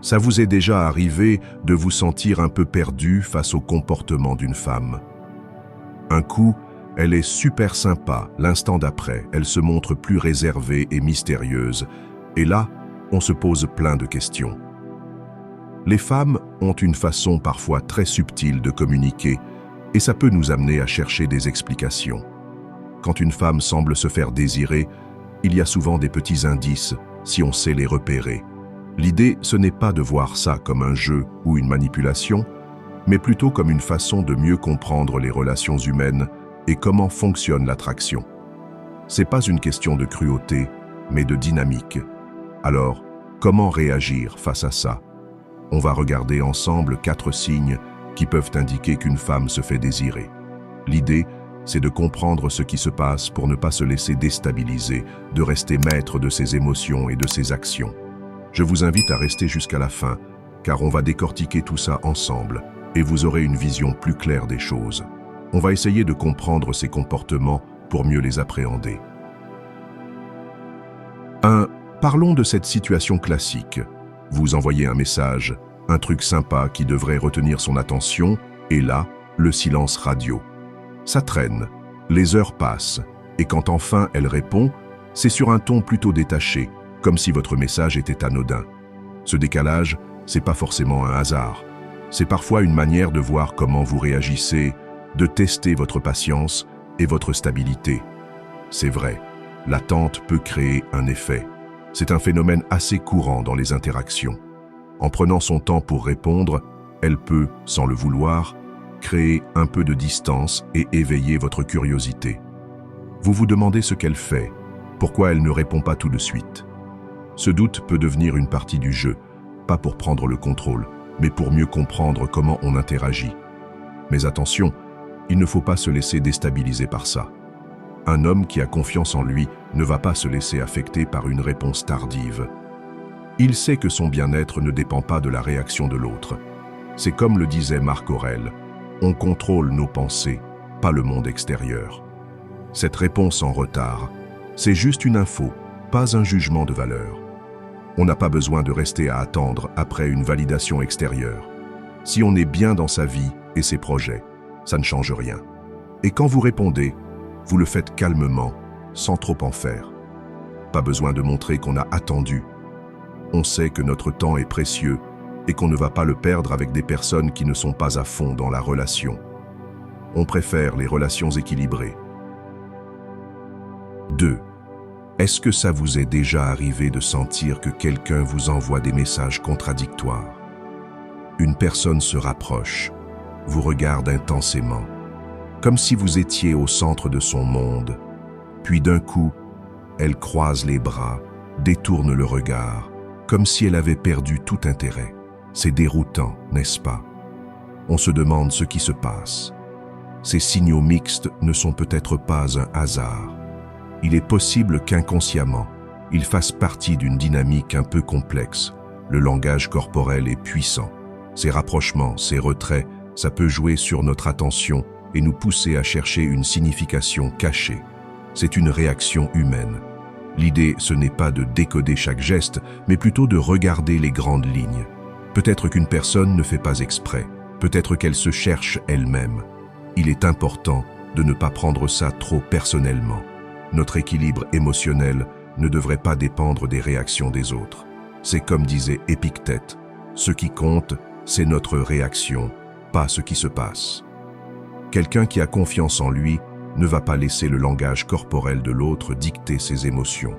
Ça vous est déjà arrivé de vous sentir un peu perdu face au comportement d'une femme? Un coup, elle est super sympa, l'instant d'après, elle se montre plus réservée et mystérieuse. Et là, on se pose plein de questions. Les femmes ont une façon parfois très subtile de communiquer, et ça peut nous amener à chercher des explications. Quand une femme semble se faire désirer, il y a souvent des petits indices, si on sait les repérer. L'idée, ce n'est pas de voir ça comme un jeu ou une manipulation, mais plutôt comme une façon de mieux comprendre les relations humaines et comment fonctionne l'attraction. C'est pas une question de cruauté, mais de dynamique. Alors, comment réagir face à ça? On va regarder ensemble 4 signes qui peuvent indiquer qu'une femme se fait désirer. L'idée, c'est de comprendre ce qui se passe pour ne pas se laisser déstabiliser, de rester maître de ses émotions et de ses actions. Je vous invite à rester jusqu'à la fin, car on va décortiquer tout ça ensemble, et vous aurez une vision plus claire des choses. On va essayer de comprendre ces comportements pour mieux les appréhender. 1. Parlons de cette situation classique. Vous envoyez un message, un truc sympa qui devrait retenir son attention, et là, le silence radio. Ça traîne, les heures passent, et quand enfin elle répond, c'est sur un ton plutôt détaché, comme si votre message était anodin. Ce décalage, c'est pas forcément un hasard. C'est parfois une manière de voir comment vous réagissez, de tester votre patience et votre stabilité. C'est vrai, l'attente peut créer un effet. C'est un phénomène assez courant dans les interactions. En prenant son temps pour répondre, elle peut, sans le vouloir, créer un peu de distance et éveiller votre curiosité. Vous vous demandez ce qu'elle fait, pourquoi elle ne répond pas tout de suite. Ce doute peut devenir une partie du jeu, pas pour prendre le contrôle, mais pour mieux comprendre comment on interagit. Mais attention, il ne faut pas se laisser déstabiliser par ça. Un homme qui a confiance en lui ne va pas se laisser affecter par une réponse tardive. Il sait que son bien-être ne dépend pas de la réaction de l'autre. C'est comme le disait Marc Aurèle, on contrôle nos pensées, pas le monde extérieur. Cette réponse en retard, c'est juste une info, pas un jugement de valeur. On n'a pas besoin de rester à attendre après une validation extérieure. Si on est bien dans sa vie et ses projets, ça ne change rien. Et quand vous répondez, vous le faites calmement, sans trop en faire. Pas besoin de montrer qu'on a attendu. On sait que notre temps est précieux et qu'on ne va pas le perdre avec des personnes qui ne sont pas à fond dans la relation. On préfère les relations équilibrées. 2. Est-ce que ça vous est déjà arrivé de sentir que quelqu'un vous envoie des messages contradictoires? Une personne se rapproche, vous regarde intensément, comme si vous étiez au centre de son monde, puis d'un coup, elle croise les bras, détourne le regard, comme si elle avait perdu tout intérêt. C'est déroutant, n'est-ce pas? On se demande ce qui se passe. Ces signaux mixtes ne sont peut-être pas un hasard. Il est possible qu'inconsciemment, ils fassent partie d'une dynamique un peu complexe. Le langage corporel est puissant. Ces rapprochements, ces retraits, ça peut jouer sur notre attention et nous pousser à chercher une signification cachée. C'est une réaction humaine. L'idée, ce n'est pas de décoder chaque geste, mais plutôt de regarder les grandes lignes. Peut-être qu'une personne ne fait pas exprès, peut-être qu'elle se cherche elle-même. Il est important de ne pas prendre ça trop personnellement. Notre équilibre émotionnel ne devrait pas dépendre des réactions des autres. C'est comme disait Épictète, ce qui compte, c'est notre réaction, pas ce qui se passe. Quelqu'un qui a confiance en lui ne va pas laisser le langage corporel de l'autre dicter ses émotions.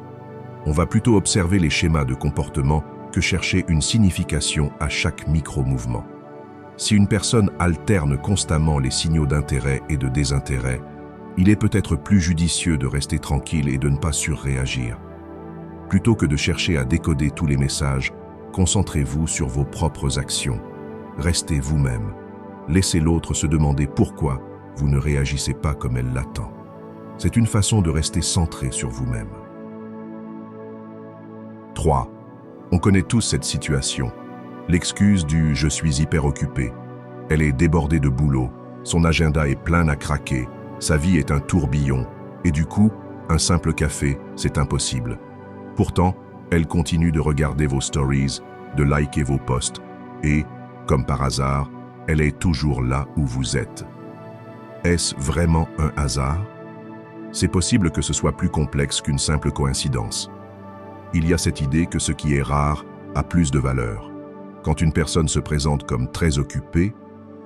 On va plutôt observer les schémas de comportement que chercher une signification à chaque micro-mouvement. Si une personne alterne constamment les signaux d'intérêt et de désintérêt, il est peut-être plus judicieux de rester tranquille et de ne pas surréagir. Plutôt que de chercher à décoder tous les messages, concentrez-vous sur vos propres actions. Restez vous-même. Laissez l'autre se demander pourquoi vous ne réagissez pas comme elle l'attend. C'est une façon de rester centré sur vous-même. 3. On connaît tous cette situation. L'excuse du « je suis hyper occupé ». Elle est débordée de boulot, son agenda est plein à craquer, sa vie est un tourbillon, et du coup, un simple café, c'est impossible. Pourtant, elle continue de regarder vos stories, de liker vos posts et, comme par hasard, elle est toujours là où vous êtes. Est-ce vraiment un hasard? C'est possible que ce soit plus complexe qu'une simple coïncidence. Il y a cette idée que ce qui est rare a plus de valeur. Quand une personne se présente comme très occupée,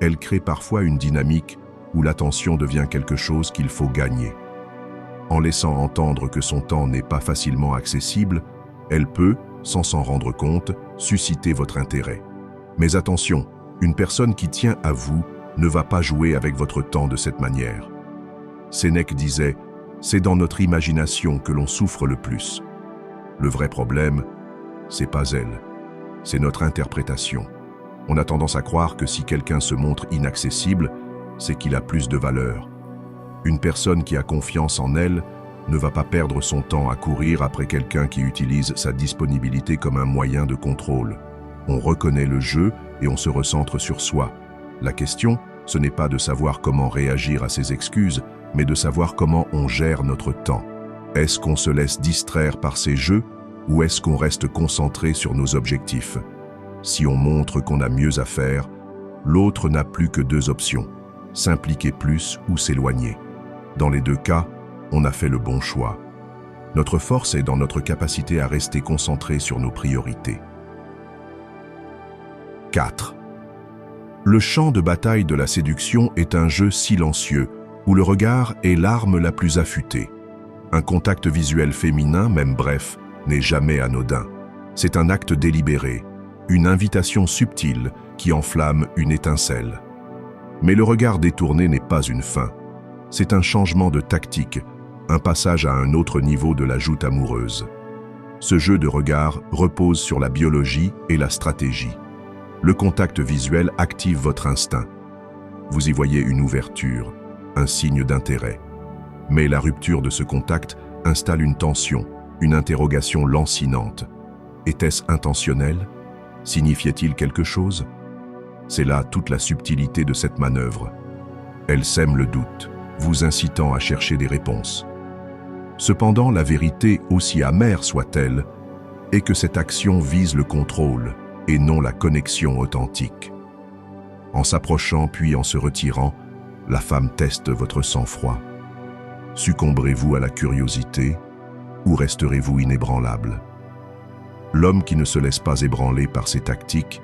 elle crée parfois une dynamique où l'attention devient quelque chose qu'il faut gagner. En laissant entendre que son temps n'est pas facilement accessible, elle peut, sans s'en rendre compte, susciter votre intérêt. Mais attention, une personne qui tient à vous ne va pas jouer avec votre temps de cette manière. Sénèque disait « C'est dans notre imagination que l'on souffre le plus ». Le vrai problème, c'est pas elle, c'est notre interprétation. On a tendance à croire que si quelqu'un se montre inaccessible, c'est qu'il a plus de valeur. Une personne qui a confiance en elle ne va pas perdre son temps à courir après quelqu'un qui utilise sa disponibilité comme un moyen de contrôle. On reconnaît le jeu et on se recentre sur soi. La question, ce n'est pas de savoir comment réagir à ces excuses, mais de savoir comment on gère notre temps. Est-ce qu'on se laisse distraire par ces jeux ou est-ce qu'on reste concentré sur nos objectifs? Si on montre qu'on a mieux à faire, l'autre n'a plus que deux options, s'impliquer plus ou s'éloigner. Dans les deux cas, on a fait le bon choix. Notre force est dans notre capacité à rester concentré sur nos priorités. 4. Le champ de bataille de la séduction est un jeu silencieux où le regard est l'arme la plus affûtée. Un contact visuel féminin, même bref, n'est jamais anodin. C'est un acte délibéré, une invitation subtile qui enflamme une étincelle. Mais le regard détourné n'est pas une fin. C'est un changement de tactique, un passage à un autre niveau de la joute amoureuse. Ce jeu de regard repose sur la biologie et la stratégie. Le contact visuel active votre instinct. Vous y voyez une ouverture, un signe d'intérêt. Mais la rupture de ce contact installe une tension, une interrogation lancinante. Était-ce intentionnel? Signifiait-il quelque chose? C'est là toute la subtilité de cette manœuvre. Elle sème le doute, vous incitant à chercher des réponses. Cependant, la vérité, aussi amère soit-elle, est que cette action vise le contrôle et non la connexion authentique. En s'approchant puis en se retirant, la femme teste votre sang-froid. Succomberez-vous à la curiosité ou resterez-vous inébranlable? L'homme qui ne se laisse pas ébranler par ces tactiques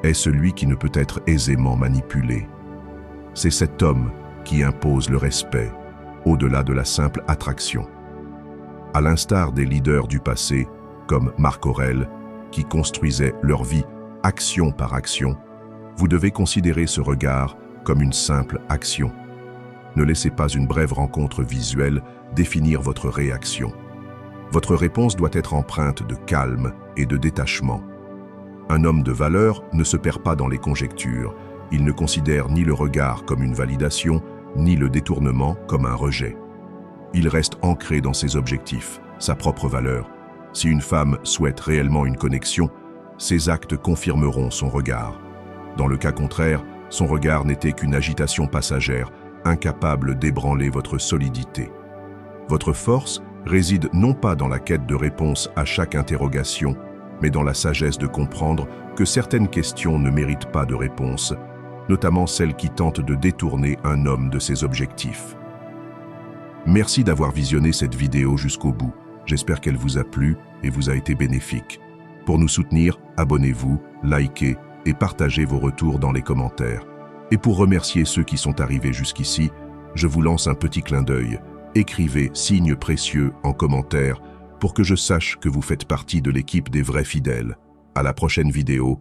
est celui qui ne peut être aisément manipulé. C'est cet homme qui impose le respect, au-delà de la simple attraction. À l'instar des leaders du passé, comme Marc Aurèle, qui construisaient leur vie action par action, vous devez considérer ce regard comme une simple action. Ne laissez pas une brève rencontre visuelle définir votre réaction. Votre réponse doit être empreinte de calme et de détachement. Un homme de valeur ne se perd pas dans les conjectures. Il ne considère ni le regard comme une validation, ni le détournement comme un rejet. Il reste ancré dans ses objectifs, sa propre valeur. Si une femme souhaite réellement une connexion, ses actes confirmeront son regard. Dans le cas contraire, son regard n'était qu'une agitation passagère, incapable d'ébranler votre solidité. Votre force réside non pas dans la quête de réponse à chaque interrogation, mais dans la sagesse de comprendre que certaines questions ne méritent pas de réponse, notamment celles qui tentent de détourner un homme de ses objectifs. Merci d'avoir visionné cette vidéo jusqu'au bout. J'espère qu'elle vous a plu et vous a été bénéfique. Pour nous soutenir, abonnez-vous, likez et partagez vos retours dans les commentaires. Et pour remercier ceux qui sont arrivés jusqu'ici, je vous lance un petit clin d'œil. Écrivez « signe précieux » en commentaire pour que je sache que vous faites partie de l'équipe des vrais fidèles. À la prochaine vidéo.